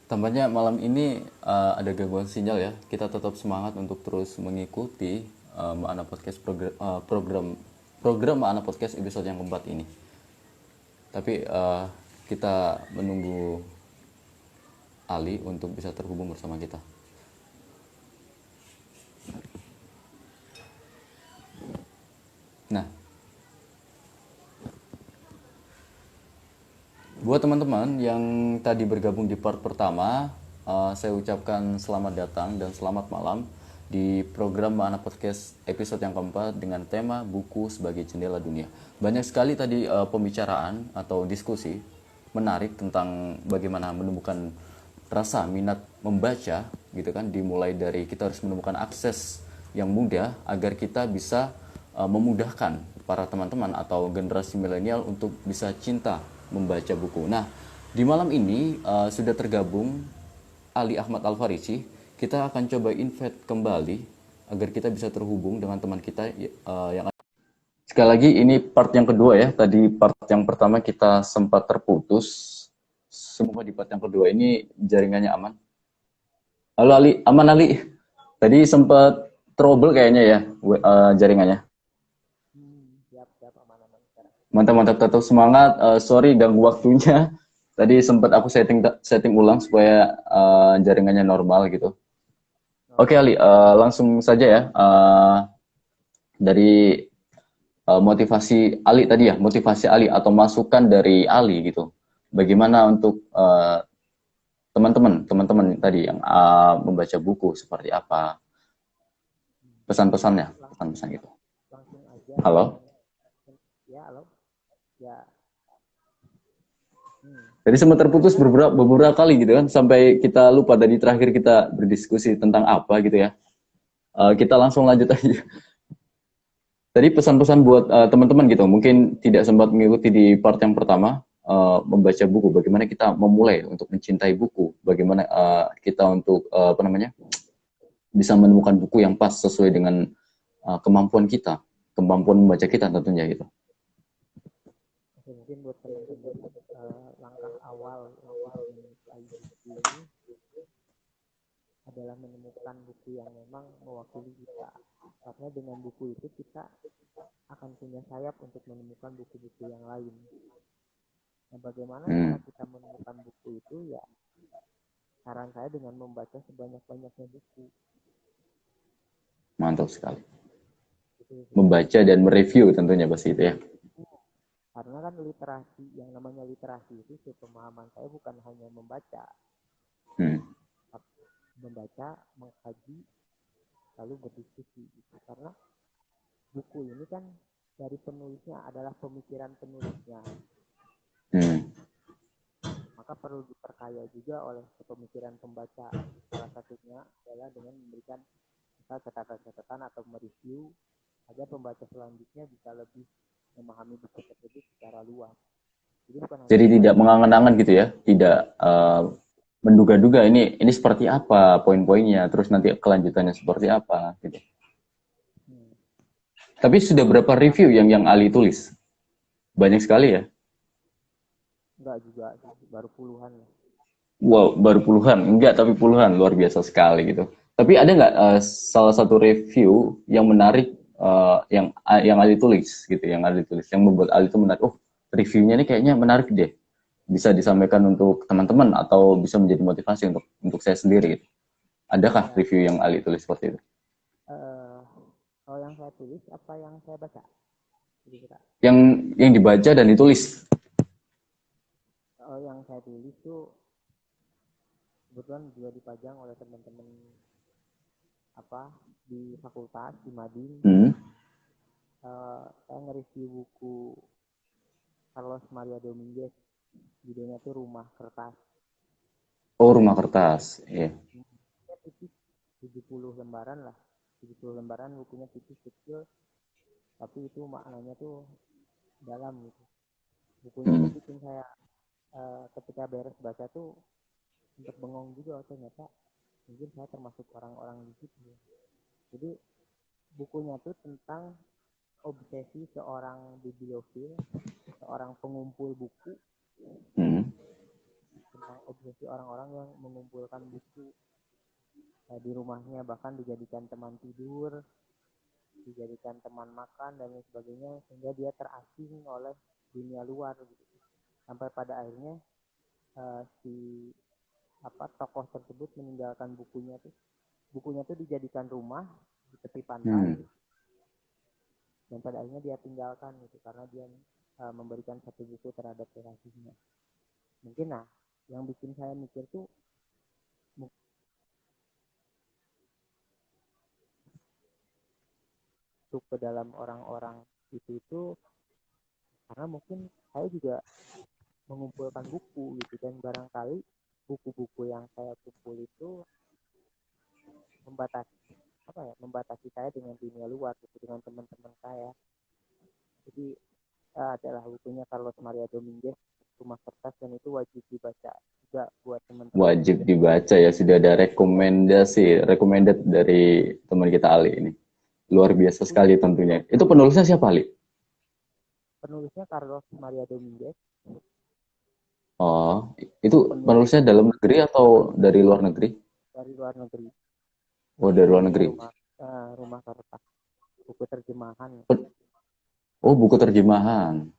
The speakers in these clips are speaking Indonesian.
Tampaknya malam ini ada gangguan sinyal ya. Kita tetap semangat untuk terus mengikuti Maana Podcast program Maana Podcast episode yang keempat ini. Tapi kita menunggu Ali untuk bisa terhubung bersama kita. Nah, buat teman-teman yang tadi bergabung di part pertama, saya ucapkan selamat datang dan selamat malam di program Maana Podcast episode yang keempat dengan tema buku sebagai jendela dunia. Banyak sekali tadi pembicaraan atau diskusi menarik tentang bagaimana menemukan rasa minat membaca gitu kan, dimulai dari kita harus menemukan akses yang mudah agar kita bisa memudahkan para teman-teman atau generasi milenial untuk bisa cinta membaca buku. Nah, di malam ini sudah tergabung Ali Ahmad Al-Farisi. Kita akan coba invite kembali agar kita bisa terhubung dengan teman kita yang sekali lagi ini part yang kedua ya. Tadi part yang pertama kita sempat terputus. Semoga di part yang kedua ini jaringannya aman. Halo Ali, aman Ali. Tadi sempat trouble kayaknya ya jaringannya. Siap, aman-aman sekarang. Mantap-mantap, tetap semangat. Sorry ganggu waktunya. Tadi sempat aku setting ulang supaya jaringannya normal gitu. Oke Oke. Ali, langsung saja ya. Dari motivasi Ali tadi ya, motivasi Ali atau masukan dari Ali gitu. Bagaimana untuk teman-teman tadi yang membaca buku seperti apa? Pesan-pesannya, pesan-pesan gitu. Langsung aja Halo. ya, halo. Ya. Hmm. Jadi sempat terputus beberapa kali gitu kan, sampai kita lupa tadi terakhir kita berdiskusi tentang apa gitu ya. Kita langsung lanjut aja. Tadi pesan-pesan buat teman-teman gitu, mungkin tidak sempat mengikuti di part yang pertama, membaca buku, bagaimana kita memulai untuk mencintai buku, bagaimana kita untuk apa namanya bisa menemukan buku yang pas sesuai dengan kemampuan kita, kemampuan membaca kita tentunya gitu. Oke, mungkin buat teman-teman langkah awal untuk menyukai buku ini adalah menemukan buku yang memang mewakili kita. Karena dengan buku itu kita akan punya sayap untuk menemukan buku-buku yang lain. Nah, bagaimana cara kita menemukan buku itu? Ya, saran saya dengan membaca sebanyak-banyaknya buku. Mantap sekali. Gitu. Membaca dan mereview tentunya pasti itu ya. Karena kan literasi, yang namanya literasi itu pemahaman saya bukan hanya membaca, membaca, mengkaji, lalu berdiskusi gitu. Karena buku ini kan dari penulisnya adalah pemikiran penulisnya, maka perlu diperkaya juga oleh pemikiran pembaca. Salah satunya adalah dengan memberikan catatan-catatan atau mereview agar pembaca selanjutnya bisa lebih memahami buku tersebut secara luas. Jadi bukan hanya Jadi tidak membaca. mengangan-angan gitu ya, tidak menduga-duga ini seperti apa poin-poinnya, terus nanti kelanjutannya seperti apa gitu. Tapi sudah berapa review yang Ali tulis? Banyak sekali ya. Enggak juga, baru puluhan lah. Wow, baru puluhan. Enggak, tapi puluhan. Luar biasa sekali gitu. Tapi ada nggak salah satu review yang menarik yang Ali tulis gitu, yang Ali tulis, yang membuat Ali itu menarik. Oh, reviewnya ini kayaknya menarik deh. Bisa disampaikan untuk teman-teman atau bisa menjadi motivasi untuk saya sendiri gitu. Adakah Ya, review yang Ali tulis seperti itu? kalau yang saya tulis apa yang saya baca? Jadi kita, Yang dibaca dan ditulis. yang saya tulis tuh kebetulan juga dipajang oleh teman-teman apa di fakultas di Mading. Saya nge-review buku Carlos Maria Dominguez, judulnya tuh Rumah Kertas. Oh, rumah kertas. Iya. Ya, tipis, 70 lembaran lah, 70 lembaran, bukunya tipis kecil, tapi itu maknanya tuh dalam gitu. Bukunya tuh bikin saya ketika beres baca tuh sempat bengong juga, ternyata mungkin saya termasuk orang-orang di situ. Jadi bukunya tuh tentang obsesi seorang bibliofil, seorang pengumpul buku, tentang obsesi orang-orang yang mengumpulkan buku di rumahnya, bahkan dijadikan teman tidur, dijadikan teman makan dan lain sebagainya, sehingga dia terasing oleh dunia luar gitu. Sampai pada akhirnya si tokoh tersebut meninggalkan bukunya tuh dijadikan rumah di tepi pantai, dan pada akhirnya dia tinggalkan gitu karena dia memberikan satu buku terhadap kekasihnya. Mungkin yang bikin saya mikir tuh masuk ke dalam orang-orang itu karena mungkin saya juga mengumpulkan buku gitu, dan barangkali buku-buku yang saya kumpul itu membatasi saya dengan dunia luar gitu, dengan teman-teman saya. Jadi adalah bukunya Carlos Maria Dominguez, Rumah Kertas, dan itu wajib dibaca juga buat teman-teman. Wajib dibaca ya, sudah ada recommended dari teman kita Ali ini. Luar biasa sekali tentunya. Itu penulisnya siapa, Ali? Penulisnya Carlos Maria Dominguez. Oh, itu penulisnya dalam negeri atau dari luar negeri? Dari luar negeri. Oh, dari luar negeri. Rumah Kertas, buku terjemahan. Oh, buku terjemahan.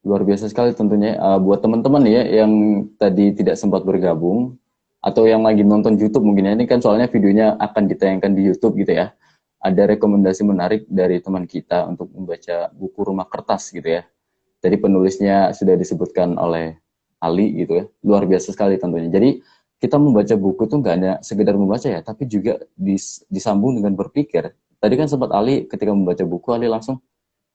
Luar biasa sekali tentunya. Buat teman-teman ya yang tadi tidak sempat bergabung atau yang lagi nonton YouTube mungkin ya, ini kan soalnya videonya akan ditayangkan di YouTube gitu ya. Ada rekomendasi menarik dari teman kita untuk membaca buku Rumah Kertas gitu ya. Jadi penulisnya sudah disebutkan oleh Ali gitu ya. Luar biasa sekali tentunya. Jadi kita membaca buku tuh nggak hanya sekedar membaca ya, tapi juga disambung dengan berpikir. Tadi kan sempat Ali ketika membaca buku, Ali langsung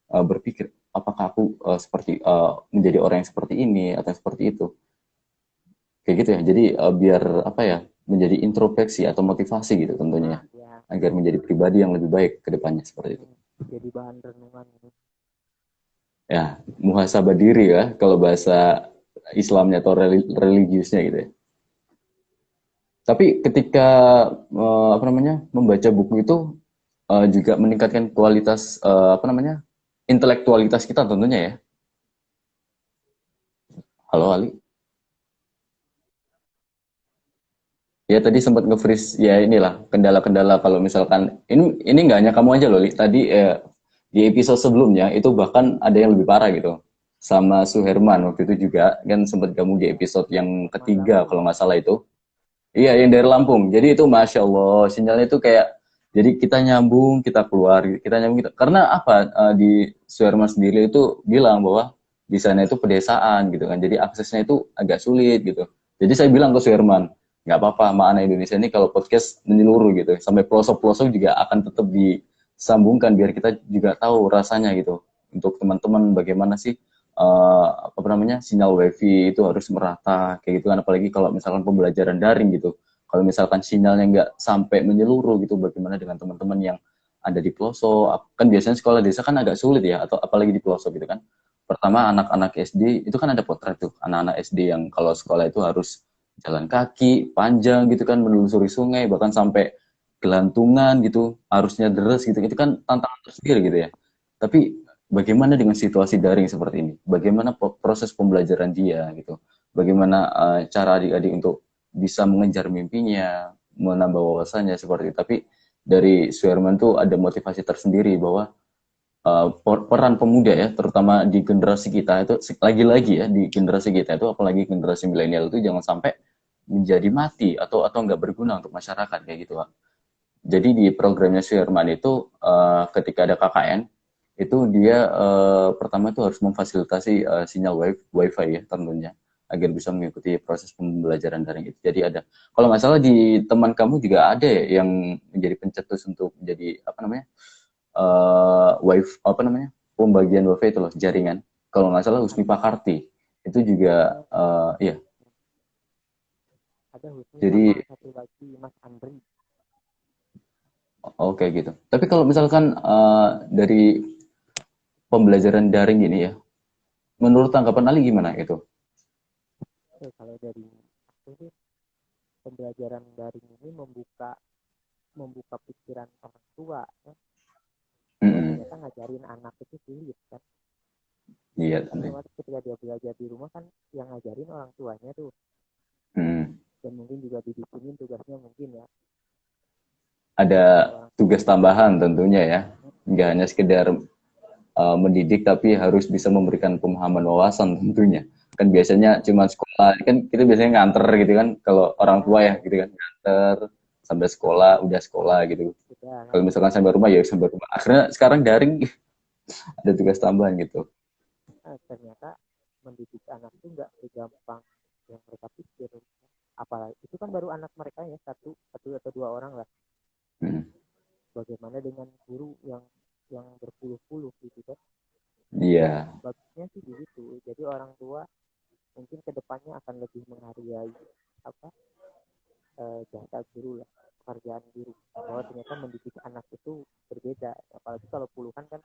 berpikir, apakah aku seperti menjadi orang yang seperti ini atau seperti itu. Kayak gitu ya. Jadi biar apa ya, menjadi introspeksi atau motivasi gitu tentunya. Ya. Agar menjadi pribadi yang lebih baik ke depannya seperti itu. Jadi bahan renungan ini. Ya, muhasabah diri ya kalau bahasa Islamnya atau religiusnya gitu ya. Tapi ketika membaca buku itu juga meningkatkan kualitas intelektualitas kita tentunya ya. Halo Ali. Ya tadi sempat nge-freeze ya, inilah kendala-kendala kalau misalkan ini nggak hanya kamu aja loh Li. Tadi di episode sebelumnya itu bahkan ada yang lebih parah gitu. Sama Suherman waktu itu juga kan sempat gabung di episode yang ketiga kalau nggak salah itu. Iya, yang dari Lampung. Jadi itu Masya Allah, sinyalnya itu kayak, jadi kita nyambung, kita keluar, kita nyambung, kita. Karena apa, di Suherman sendiri itu bilang bahwa di sana itu pedesaan gitu kan, jadi aksesnya itu agak sulit gitu. Jadi saya bilang ke Suherman, nggak apa-apa, Maana Indonesia ini kalau podcast menyeluruh gitu, sampai pelosok-pelosok juga akan tetap disambungkan, biar kita juga tahu rasanya gitu. Untuk teman-teman bagaimana sih sinyal wifi itu harus merata kayak gitu kan, apalagi kalau misalkan pembelajaran daring gitu, kalau misalkan sinyalnya nggak sampai menyeluruh gitu, bagaimana dengan teman-teman yang ada di pelosok, kan biasanya sekolah desa kan agak sulit ya, atau apalagi di pelosok gitu kan. Pertama anak-anak SD itu kan ada potret tuh, anak-anak SD yang kalau sekolah itu harus jalan kaki panjang gitu kan, menelusuri sungai, bahkan sampai gelantungan gitu, harusnya deres gitu, itu kan tantangan tersendiri gitu ya. Tapi bagaimana dengan situasi daring seperti ini? Bagaimana proses pembelajaran dia gitu? Bagaimana cara adik-adik untuk bisa mengejar mimpinya, menambah wawasannya seperti itu. Tapi dari Suherman tuh ada motivasi tersendiri bahwa peran pemuda ya, terutama di generasi kita itu, lagi-lagi ya di generasi kita itu, apalagi generasi milenial itu jangan sampai menjadi mati atau nggak berguna untuk masyarakat kayak gitu Pak. Jadi di programnya Suherman itu ketika ada KKN itu dia pertama itu harus memfasilitasi sinyal wifi ya tentunya, agar bisa mengikuti proses pembelajaran daring itu. Jadi ada, kalau nggak salah di teman kamu juga ada ya yang menjadi pencetus untuk menjadi wifi pembagian wifi itu loh, jaringan. Kalau nggak salah Husni Pakarti itu juga iya. Ada Husni Jadi sama satu lagi Mas Andri. oke gitu. Tapi kalau misalkan dari pembelajaran daring ini ya, menurut tanggapan Ali gimana itu? Kalau dari aku sih, pembelajaran daring ini membuka pikiran orang tua ya. Bahwa ternyata ngajarin anak itu sulit kan. Iya, Otomatis ketika dia belajar di rumah kan yang ngajarin orang tuanya tuh, Hmm. dan mungkin juga dibikinin tugasnya mungkin ya. Ada Orang tugas tambahan tentunya ya, nggak hanya sekedar mendidik tapi harus bisa memberikan pemahaman wawasan tentunya. Kan biasanya cuma sekolah, kan kita biasanya nganter gitu kan, kalau orang tua ya gitu kan, nganter sampai sekolah, udah sekolah gitu. sudah Kalau ngantar misalkan sampai rumah ya sampai rumah. Akhirnya sekarang daring ada tugas tambahan gitu. ternyata mendidik anak itu nggak segampang yang mereka pikir. Apalagi itu kan baru anak mereka ya, satu atau dua orang lah. Hmm. Bagaimana dengan guru yang berpuluh-puluh gitu kan? Iya, Bagusnya sih di situ. Jadi orang tua mungkin kedepannya akan lebih menghargai apa jasa guru lah, pekerjaan guru. Bahwa ternyata mendidik anak itu berbeda. Apalagi kalau puluhan kan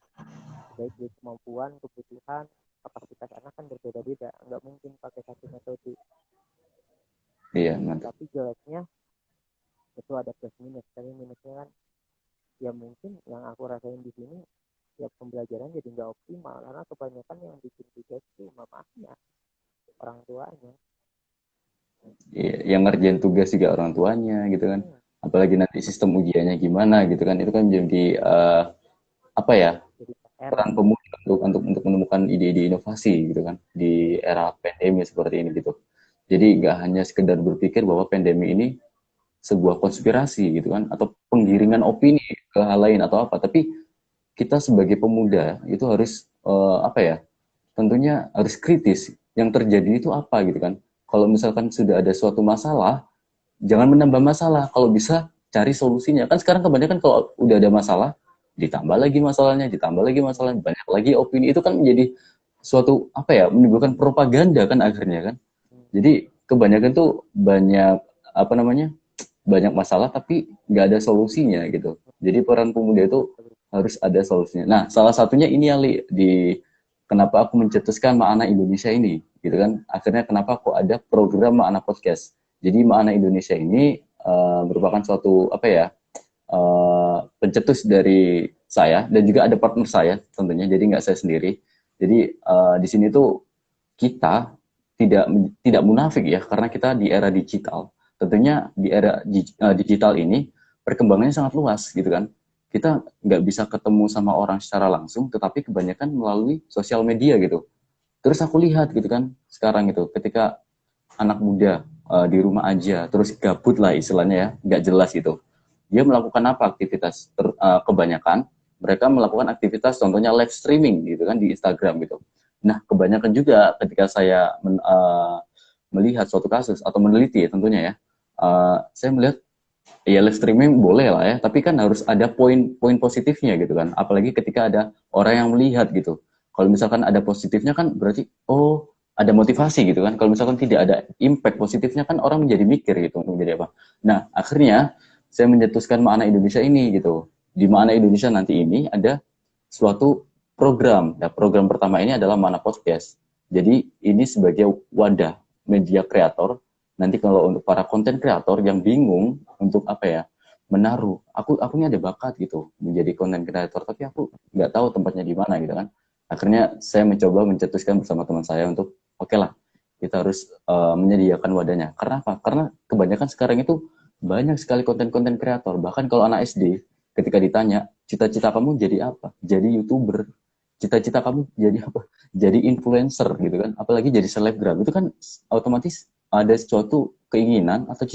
baik dari kemampuan, kebutuhan, kapasitas anak kan berbeda-beda. Nggak mungkin pakai satu metode. iya mantap. Tapi jeleknya itu ada plus minus. Tapi minusnya kan ya mungkin yang aku rasain di sini ya pembelajaran jadi nggak optimal karena kebanyakan yang bikin tugas itu mamanya, orang tuanya. Iya, yang ngerjain tugas juga orang tuanya gitu kan. Hmm, Apalagi nanti sistem ujiannya gimana gitu kan. Itu kan jadi apa ya? jadi PR Peran lah. pemuda untuk menemukan ide-ide inovasi gitu kan di era pandemi seperti ini gitu. Jadi nggak hanya sekedar berpikir bahwa pandemi ini sebuah konspirasi gitu kan atau penggiringan opini ke hal lain atau apa, tapi kita sebagai pemuda itu harus apa ya? Tentunya harus kritis. Yang terjadi itu apa gitu kan? Kalau misalkan sudah ada suatu masalah, jangan menambah masalah. Kalau bisa cari solusinya. Kan sekarang kebanyakan kalau udah ada masalah, ditambah lagi masalahnya, ditambah lagi masalahnya, banyak lagi opini. Itu kan menjadi suatu apa ya? Menimbulkan propaganda kan akhirnya kan. Hmm, Jadi kebanyakan tuh banyak apa namanya? Banyak masalah tapi nggak ada solusinya gitu. Jadi peran pemuda itu harus ada solusinya. Nah, salah satunya ini Ali di kenapa aku mencetuskan Ma'ana Indonesia ini, gitu kan? Akhirnya kenapa kok ada program Ma'ana Podcast. Jadi Ma'ana Indonesia ini merupakan suatu apa ya? Pencetus dari saya dan juga ada partner saya tentunya. Jadi nggak saya sendiri. Jadi di sini tuh kita tidak tidak munafik ya karena kita di era digital. Tentunya di era digital ini perkembangannya sangat luas gitu kan. Kita nggak bisa ketemu sama orang secara langsung, tetapi kebanyakan melalui sosial media gitu. Terus aku lihat gitu kan sekarang itu ketika anak muda di rumah aja, terus gabut lah istilahnya ya, nggak jelas gitu. Dia melakukan apa aktivitas? Kebanyakan mereka melakukan aktivitas contohnya live streaming gitu kan di Instagram gitu. Nah, kebanyakan juga ketika saya melihat suatu kasus atau meneliti tentunya ya, saya melihat ya live streaming boleh lah ya, tapi kan harus ada poin-poin positifnya gitu kan. Apalagi ketika ada orang yang melihat gitu. Kalau misalkan ada positifnya kan berarti oh ada motivasi gitu kan. Kalau misalkan tidak ada impact positifnya kan orang menjadi mikir gitu menjadi apa. Nah, akhirnya saya mencetuskan Makna Indonesia ini gitu. Di Makna Indonesia nanti ini ada suatu program. Nah, program pertama ini adalah Mana Podcast. Jadi ini sebagai wadah media kreator. Nanti kalau untuk para konten kreator yang bingung untuk apa ya menaruh, aku ini ada bakat gitu menjadi konten kreator, tapi aku nggak tahu tempatnya di mana gitu kan. Akhirnya saya mencoba mencetuskan bersama teman saya untuk oke lah kita harus menyediakan wadahnya. Karena apa? Karena kebanyakan sekarang itu banyak sekali konten-konten kreator. Bahkan kalau anak SD ketika ditanya cita-cita kamu jadi apa? Jadi YouTuber. Cita-cita kamu jadi apa? Jadi influencer gitu kan. Apalagi jadi selebgram. Itu kan otomatis ada suatu keinginan atau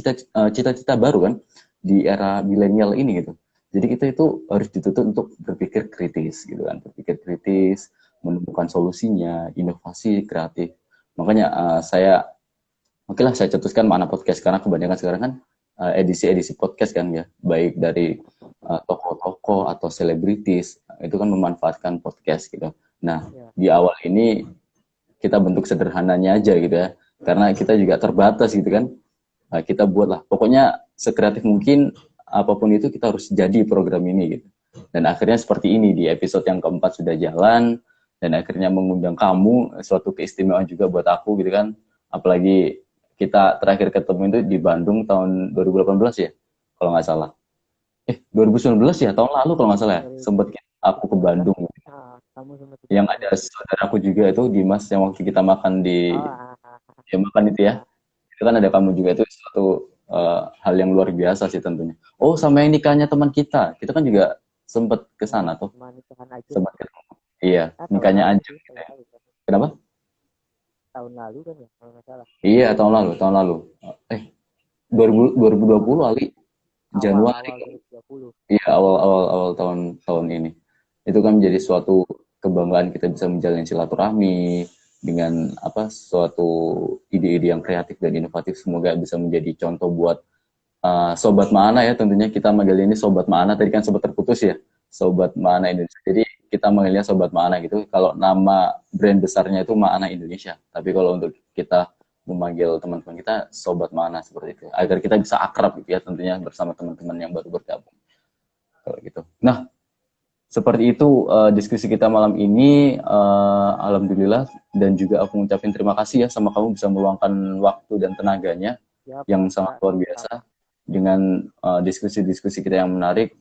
cita-cita baru kan di era milenial ini gitu. Jadi kita itu harus dituntut untuk berpikir kritis gitu kan. Berpikir kritis, menemukan solusinya, inovasi, kreatif. Makanya saya oke lah saya cetuskan Makna Podcast karena kebanyakan sekarang kan edisi-edisi podcast kan ya, baik dari tokoh-tokoh atau selebritis itu kan memanfaatkan podcast gitu. Nah, ya. di awal ini kita bentuk sederhananya aja gitu ya, karena kita juga terbatas gitu kan. Kita buatlah, pokoknya sekreatif mungkin apapun itu kita harus jadi program ini gitu. Dan akhirnya seperti ini di episode yang keempat sudah jalan dan akhirnya mengundang kamu suatu keistimewaan juga buat aku gitu kan. Apalagi kita terakhir ketemu itu di Bandung tahun 2018 ya, kalau nggak salah. 2019 ya, tahun lalu kalau nggak salah ya. Sempat aku ke 2019 Bandung. kamu sempat ke Yang Bandung. ada saudaraku juga itu, Dimas, yang waktu kita makan di Oh, ya makan itu ya. Itu kan ada kamu juga, itu suatu hal yang luar biasa sih tentunya. Oh, sama yang nikahnya teman kita kan juga sempet ke sana tuh, cuma nikahan aja. sempat ketemu. Iya, Tahun nikahnya lalu aja. sih, tahun lalu kan. Kenapa? Tahun lalu kan ya, kalau nggak salah. Iya, tahun lalu. Eh, 2020 Ali, Januari. Awal 2020. Iya, awal tahun tahun ini. Itu kan menjadi suatu kebanggaan kita bisa menjalin silaturahmi dengan apa suatu ide-ide yang kreatif dan inovatif, semoga bisa menjadi contoh buat Sobat Maana ya, tentunya kita manggil ini Sobat Maana, tadi kan sempat terputus ya, Sobat Maana Indonesia. Jadi kita manggilnya Sobat Maana gitu, kalau nama brand besarnya itu Maana Indonesia. Tapi kalau untuk kita memanggil teman-teman kita Sobat Maana seperti itu, agar kita bisa akrab gitu ya tentunya bersama teman-teman yang baru bergabung. Kalau gitu. Nah, seperti itu diskusi kita malam ini. Alhamdulillah, dan juga aku ngucapin terima kasih ya sama kamu bisa meluangkan waktu dan tenaganya Siap, yang sangat Kak. luar biasa dengan diskusi-diskusi kita yang menarik.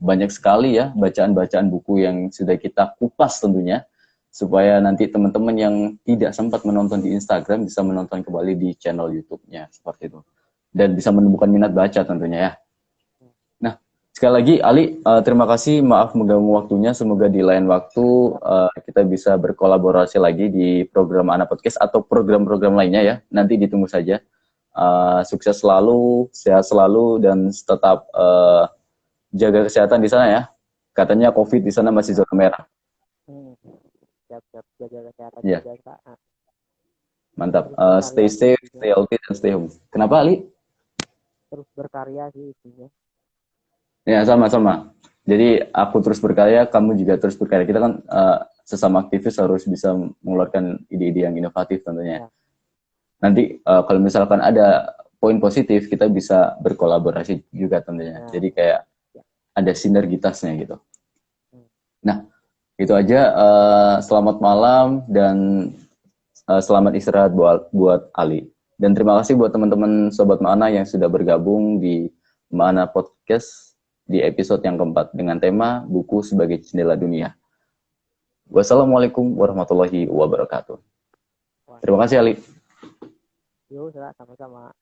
Banyak sekali ya bacaan-bacaan buku yang sudah kita kupas tentunya, supaya nanti teman-teman yang tidak sempat menonton di Instagram bisa menonton kembali di channel YouTube-nya seperti itu, dan bisa menemukan minat baca tentunya ya. Nah, sekali lagi Ali, terima kasih, maaf mengganggu waktunya. Semoga di lain waktu kita bisa berkolaborasi lagi di program Ana Podcast atau program-program lainnya ya. Nanti ditunggu saja. Sukses selalu, sehat selalu, dan tetap jaga kesehatan di sana ya. Katanya COVID di sana masih zona merah. Siap, jaga kesehatan Ya, juga, Kak. Nah, mantap. terus berkarya Stay sih safe, intinya. stay healthy, dan stay home. Kenapa Ali? Terus berkarya sih intinya. Ya, sama-sama. Jadi aku terus berkarya, kamu juga terus berkarya. Kita kan sesama aktivis harus bisa mengeluarkan ide-ide yang inovatif tentunya. Ya. Nanti kalau misalkan ada poin positif, kita bisa berkolaborasi juga tentunya. Ya. Jadi kayak ada sinergitasnya gitu. Hmm. Nah, itu aja. Selamat malam dan selamat istirahat buat Ali. Dan terima kasih buat teman-teman Sobat Maana yang sudah bergabung di Maana Podcast di episode yang keempat dengan tema buku sebagai jendela dunia. Wassalamualaikum warahmatullahi wabarakatuh. Terima kasih Ali. Yuk, sama-sama.